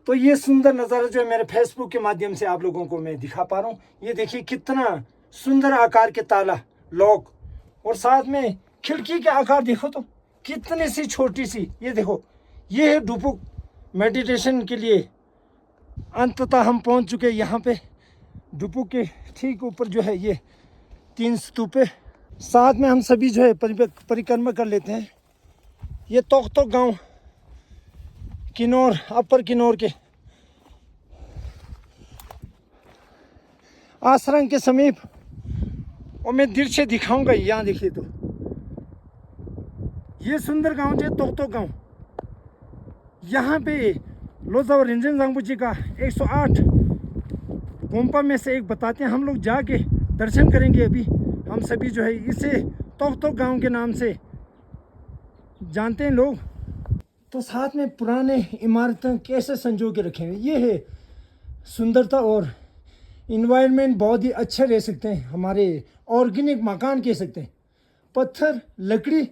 तो ये सुंदर नज़ारा जो है मेरे फेसबुक के माध्यम से आप लोगों को मैं दिखा पा रहा हूँ। ये देखिए कितना सुंदर आकार के ताला लॉक, और साथ में खिड़की के आकार देखो तो कितनी सी छोटी सी। ये देखो, ये है डुपुक मेडिटेशन के लिए। अंततः हम पहुंच चुके यहाँ पे डुपुक के ठीक ऊपर जो है ये 3 स्तूपे। साथ में हम सभी जो है परिक्रमा कर लेते हैं। ये तोक गांव किन्नौर, अपर किन्नौर के आश्रम के समीप, और मैं दृश्य दिखाऊंगा। यहाँ देखिए तो ये सुंदर गांव जो है तोक गांव, यहाँ पे लोसावा रिंजेन जांगपो जी का 108 गोम्पा में से एक बताते हैं। हम लोग जाके दर्शन करेंगे। अभी हम सभी जो है इसे तोक गांव के नाम से जानते हैं लोग। तो साथ में पुराने इमारतें कैसे संजो के रखे हैं, ये है सुंदरता। और इन्वायरमेंट बहुत ही अच्छे रह सकते हैं। हमारे ऑर्गेनिक मकान कह सकते हैं। पत्थर, लकड़ी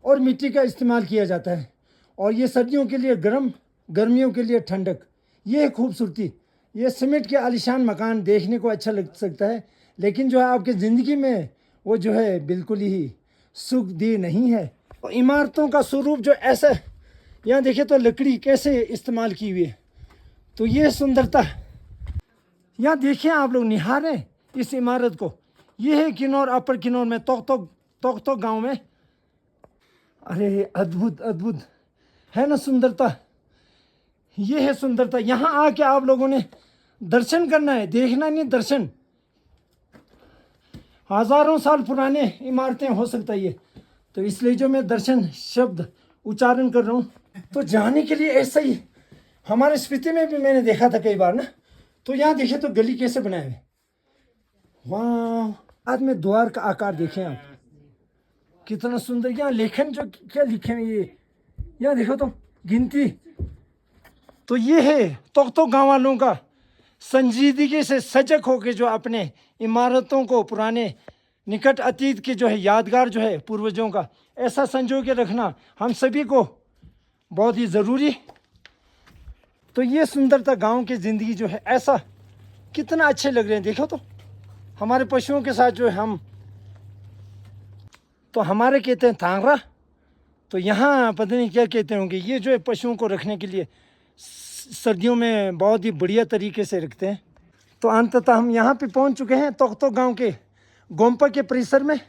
और मिट्टी का इस्तेमाल किया जाता है, और ये सर्दियों के लिए गर्म, गर्मियों के लिए ठंडक। ये है खूबसूरती। ये सीमेंट के आलीशान मकान देखने को अच्छा लग सकता है, लेकिन जो है आपकी ज़िंदगी में वो जो है बिल्कुल ही सुख दी नहीं है। और इमारतों का स्वरूप जो ऐसा, यहाँ देखिए तो लकड़ी कैसे इस्तेमाल की हुई है। तो ये सुंदरता यहाँ देखिए, आप लोग निहारें इस इमारत को। ये है किन्नौर, अपर किन्नौर में तोक गांव में। अरे अद्भुत अद्भुत है ना सुंदरता। ये है सुंदरता। यहाँ आके आप लोगों ने दर्शन करना है, देखना नहीं, दर्शन। हजारों साल पुराने इमारतें हो सकता है ये, तो इसलिए जो मैं दर्शन शब्द उच्चारण कर रहा हूँ। तो जाने के लिए ऐसा ही हमारे स्पीति में भी मैंने देखा था कई बार ना। तो यहाँ देखिए तो गली कैसे बनाए हुए, वाह। आज में द्वार का आकार देखें आप, कितना सुंदर। यहाँ लेखन जो क्या लिखे हैं ये, यहाँ देखो तो गिनती। तो ये है तो गाँव वालों का संजीदगी से सजग होकर जो अपने इमारतों को, पुराने निकट अतीत के जो है यादगार जो है पूर्वजों का, ऐसा संजो के रखना हम सभी को बहुत ही ज़रूरी। तो ये सुंदरता गांव की ज़िंदगी जो है, ऐसा कितना अच्छे लग रहे हैं। देखो तो हमारे पशुओं के साथ जो है हम, तो हमारे कहते हैं थांगरा, तो यहाँ पता नहीं क्या कहते होंगे। ये जो है पशुओं को रखने के लिए सर्दियों में बहुत ही बढ़िया तरीके से रखते हैं। तो अंततः हम यहाँ पे पहुँच चुके हैं तोक गांव के गोम्पा के परिसर में।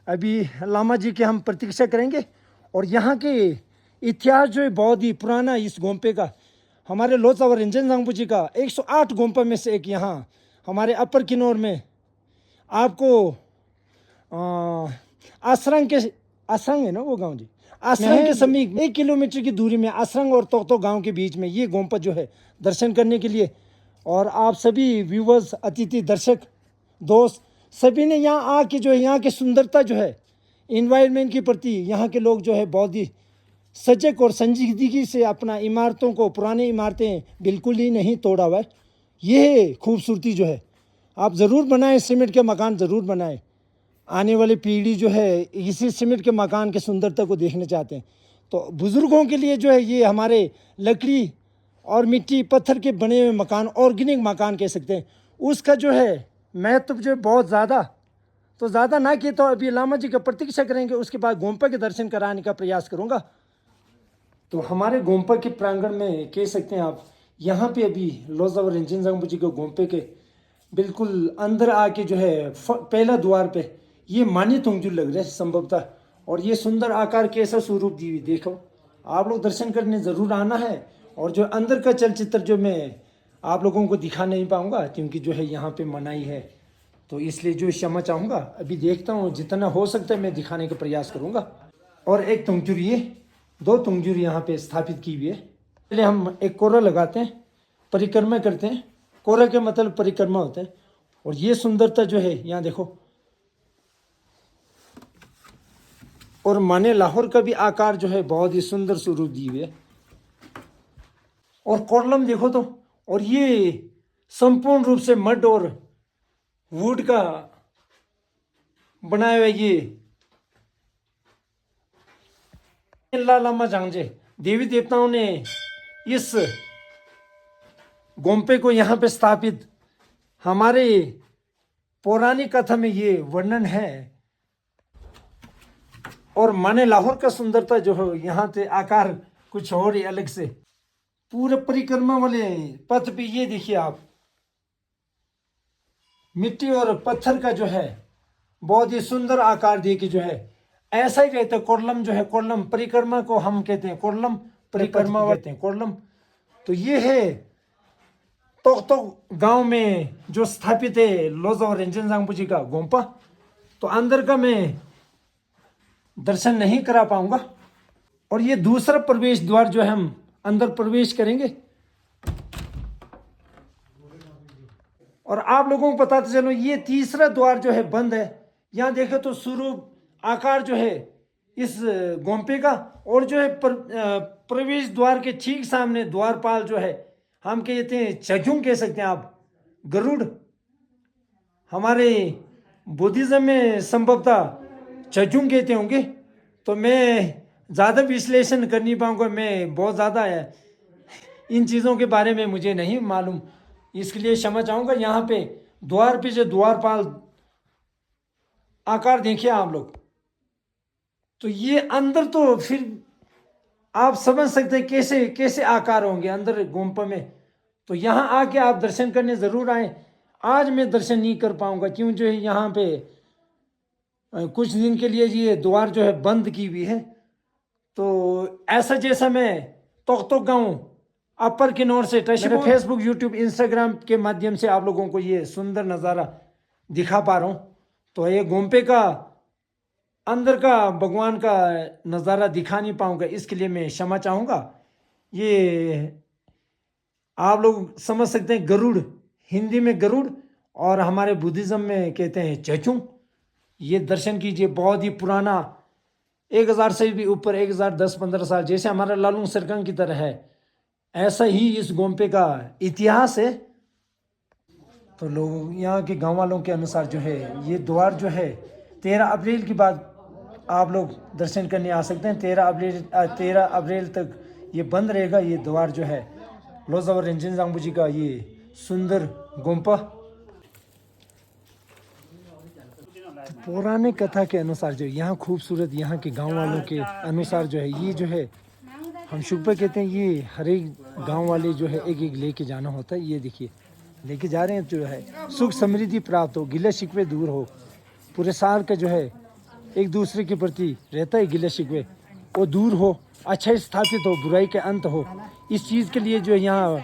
अभी लामा जी के हम प्रतीक्षा करेंगे। और यहाँ के इतिहास जो है बहुत ही पुराना इस गोम्पे का, हमारे लोसावा रिंजेन जांगपो जी का 108 गोम्पा में से एक यहाँ हमारे अपर किन्नौर में आपको आसरंग है ना वो गांव जी, आसरंग के समीप 1 किलोमीटर की दूरी में आसरंग और तोक गांव के बीच में ये गोम्पा जो है दर्शन करने के लिए। और आप सभी व्यूवर्स, अतिथि, दर्शक, दोस्त सभी ने यहाँ आके जो है यहाँ की सुंदरता जो है, इन्वायरमेंट के प्रति यहाँ के लोग जो है बहुत ही सजग और संजीदगी से अपना इमारतों को, पुरानी इमारतें बिल्कुल ही नहीं तोड़ा हुआ है। ये खूबसूरती जो है आप ज़रूर बनाएं, सीमेंट के मकान ज़रूर बनाएं। आने वाली पीढ़ी जो है इसी सीमेंट के मकान की सुंदरता को देखना चाहते हैं। तो बुज़ुर्गों के लिए जो है ये हमारे लकड़ी और मिट्टी पत्थर के बने हुए मकान, ऑर्गेनिक मकान कह सकते हैं, उसका जो है महत्व जो है बहुत ज़्यादा। तो ज़्यादा ना किए तो अभी लामा जी का प्रतीक्षा करेंगे, उसके बाद गोम्पा के दर्शन कराने का प्रयास करूँगा। तो हमारे गोम्पा के प्रांगण में कह सकते हैं आप, यहाँ पे अभी लोसावा रिंजेन जांगपो जी के गोम्पे के बिल्कुल अंदर आके जो है पहला द्वार पे ये मान्य तुंगजू लग रहा है संभवतः। और ये सुंदर आकार कैसा स्वरूप दी हुई देखो, आप लोग दर्शन करने ज़रूर आना है। और जो अंदर का चलचित्र जो मैं आप लोगों को दिखा नहीं पाऊँगा क्योंकि जो है यहाँ पे मनाही है, तो इसलिए जो क्षमा चाहूँगा। अभी देखता हूँ जितना हो सकता है मैं दिखाने का प्रयास करूँगा। और एक तुंगजूर, ये 2 तुंगजूर यहाँ पे स्थापित की हुई है। पहले हम एक कोरा लगाते हैं, परिक्रमा करते हैं। कोरा के मतलब परिक्रमा होते हैं। और ये सुंदरता जो है यहाँ देखो, और माने लाहौर का भी आकार जो है बहुत ही सुंदर स्वरूप दी हुई है। और कॉलम देखो तो, और ये संपूर्ण रूप से मड और वुड का बनाया हुआ ये लामा जांगजे देवी देवताओं ने इस गोम्पे को यहाँ पे स्थापित हमारे पौराणिक कथा में ये वर्णन है। और माने लाहौर का सुंदरता जो है यहाँ से आकार कुछ और ही अलग से। पूरे परिक्रमा वाले पथ पे ये देखिए आप, मिट्टी और पत्थर का जो है बहुत ही सुंदर आकार दे के जो है ऐसा ही रहता है। कोर्लम जो है, कोर्लम परिक्रमा को हम कहते हैं, कोर्लम परिक्रमा कहते हैं कोर्लम। तो ये है तोकतोक गांव में जो स्थापित है लोजा और रेंजन जांगपो जी का गोम्पा। तो अंदर का मैं दर्शन नहीं करा पाऊंगा। और ये दूसरा प्रवेश द्वार जो है हम अंदर प्रवेश करेंगे। और आप लोगों को पता चलो ये तीसरा द्वार जो है बंद है। यहाँ देखे तो स्वरूप आकार जो है इस गोम्पे का, और जो है प्रवेश द्वार के ठीक सामने द्वारपाल जो है हम कहते हैं चग्युंग कह सकते हैं आप, गरुड़। हमारे बुद्धिज्म में संभवतः चग्युंग कहते होंगे। तो मैं ज़्यादा विश्लेषण कर नहीं पाऊंगा, मैं बहुत ज़्यादा इन चीज़ों के बारे में मुझे नहीं मालूम, इसके लिए क्षमा चाहूँगा। यहाँ पे द्वार पे जो द्वारपाल आकार देखिए आप लोग, तो ये अंदर तो फिर आप समझ सकते हैं कैसे कैसे आकार होंगे अंदर गोम्पा में। तो यहाँ आके आप दर्शन करने ज़रूर आए। आज मैं दर्शन नहीं कर पाऊंगा क्यों जो है यहाँ पे कुछ दिन के लिए ये द्वार जो है बंद की हुई है। तो ऐसा जैसा मैं तोकतोक गाँव अपर किन्नौर से फेसबुक, यूट्यूब, इंस्टाग्राम के माध्यम से आप लोगों को ये सुंदर नज़ारा दिखा पा रहा हूँ। तो ये गोम्पे का अंदर का भगवान का नज़ारा दिखा नहीं पाऊंगा, इसके लिए मैं क्षमा चाहूँगा। ये आप लोग समझ सकते हैं गरुड़, हिंदी में गरुड़ और हमारे बुद्धिज़्म में कहते हैं चचुंग। ये दर्शन कीजिए, बहुत ही पुराना, 1000 से भी ऊपर, 1010-15 साल, जैसे हमारा लालूंग सरकंग की तरह है ऐसा ही इस गोम्पे का इतिहास है। तो लोग यहाँ के गांव वालों के अनुसार जो है ये द्वार जो है 13 अप्रैल के बाद आप लोग दर्शन करने आ सकते हैं। 13 अप्रैल तक ये बंद रहेगा ये द्वार जो है लोजा और रेंजन जांगपो जी का ये सुंदर गोम्पा। पौराणिक कथा के अनुसार जो यहाँ खूबसूरत, यहाँ के गांव वालों के अनुसार जो है ये जो है हम शुक्र कहते हैं, ये हर एक गाँव वाले जो है एक एक लेके जाना होता है। ये देखिए लेके जा रहे हैं, जो है सुख समृद्धि प्राप्त हो, गिले शिकवे दूर हो, पूरे साल का जो है एक दूसरे के प्रति रहता है गिले शिकवे वो दूर हो, अच्छा स्थापित हो, बुराई के अंत हो। इस चीज़ के लिए जो है यहाँ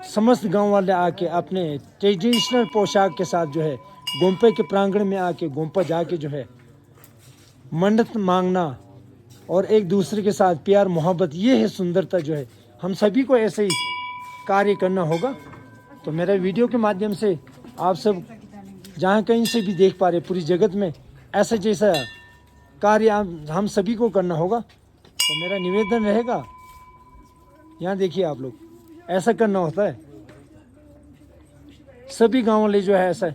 समस्त गांव वाले आके अपने ट्रेडिशनल पोशाक के साथ जो है गोम्पे के प्रांगण में आके गोम्पा जाके जो है मन्नत मांगना और एक दूसरे के साथ प्यार मोहब्बत, ये है सुंदरता जो है। हम सभी को ऐसे ही कार्य करना होगा। तो मेरा वीडियो के माध्यम से आप सब जहाँ कहीं से भी देख पा रहे पूरी जगत में ऐसा जैसा कार्य हम सभी को करना होगा। तो मेरा निवेदन रहेगा, यहाँ देखिए आप लोग ऐसा करना होता है, सभी गाँव वाले जो है ऐसा।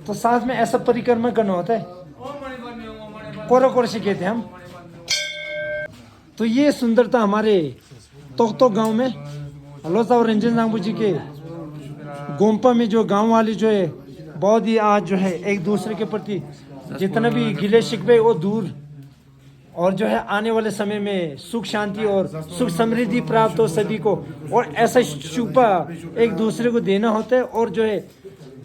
तो साथ में ऐसा परिक्रमा करना होता है, कोरोकोरशी कहते हैं हम। तो ये सुंदरता हमारे तोकतोक गांव में लोजा और रेंजन जांगपो जी के गोम्पा में जो गांव वाले जो है बहुत ही आज जो है एक दूसरे के प्रति जितना भी गिले शिकवे वो दूर, और जो है आने वाले समय में सुख शांति और सुख समृद्धि प्राप्त हो सभी को। और ऐसा शुपा एक दूसरे को देना होता है, और जो है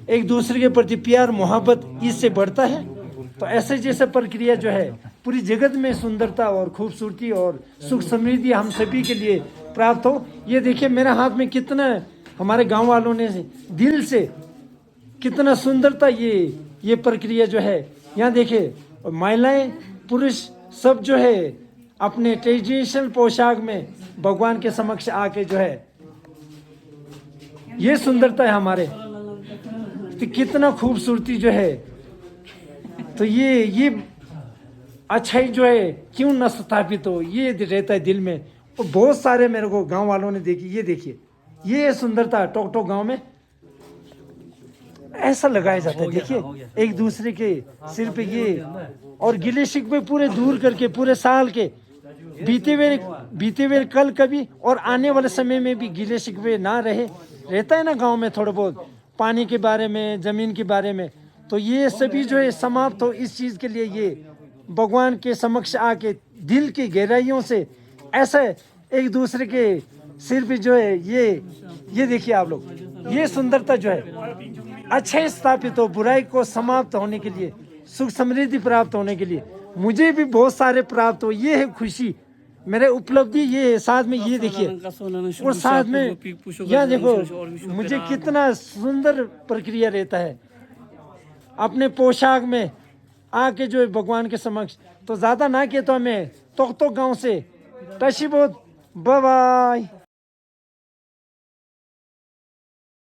एक दूसरे के प्रति प्यार मोहब्बत इससे बढ़ता है। तो ऐसे जैसे प्रक्रिया जो है पूरी जगत में सुंदरता और खूबसूरती और सुख समृद्धि हम सभी के लिए प्राप्त हो। ये देखिए मेरे हाथ में कितना हमारे गांव वालों ने दिल से कितना सुंदरता ये प्रक्रिया जो है यहाँ देखिए, महिलाएं पुरुष सब जो है अपने ट्रेडिशनल पोशाक में भगवान के समक्ष आके जो है ये सुंदरता है हमारे। तो कितना खूबसूरती जो है, तो ये अच्छाई जो है क्यों न स्थापित हो, ये रहता है दिल में। और बहुत सारे मेरे को गांव वालों ने देखी, ये देखिए ये सुंदरता टोकटोक गांव में ऐसा लगाया जाता है। देखिए एक दूसरे के सिर पे ये, और गिले शिकवे पूरे दूर करके पूरे साल के बीते हुए कल कभी और आने वाले समय में भी गिले शिकवे ना रहता है ना गांव में थोड़ा बहुत पानी के बारे में, जमीन के बारे में, तो ये सभी जो है समाप्त हो। इस चीज़ के लिए ये भगवान के समक्ष आके दिल की गहराइयों से ऐसे एक दूसरे के सिर पे जो है ये देखिए आप लोग, ये सुंदरता जो है अच्छे स्थापित हो, बुराई को समाप्त होने के लिए, सुख समृद्धि प्राप्त होने के लिए, मुझे भी बहुत सारे प्राप्त हो, ये है खुशी, मेरे उपलब्धि ये है। साथ में ये देखिए और साथ में यहाँ देखो मुझे कितना सुंदर प्रक्रिया रहता है अपने पोशाक में आके जो है भगवान के समक्ष। तो ज़्यादा ना किए तो हमें तो गांव से टशी बहुत बाय बाय।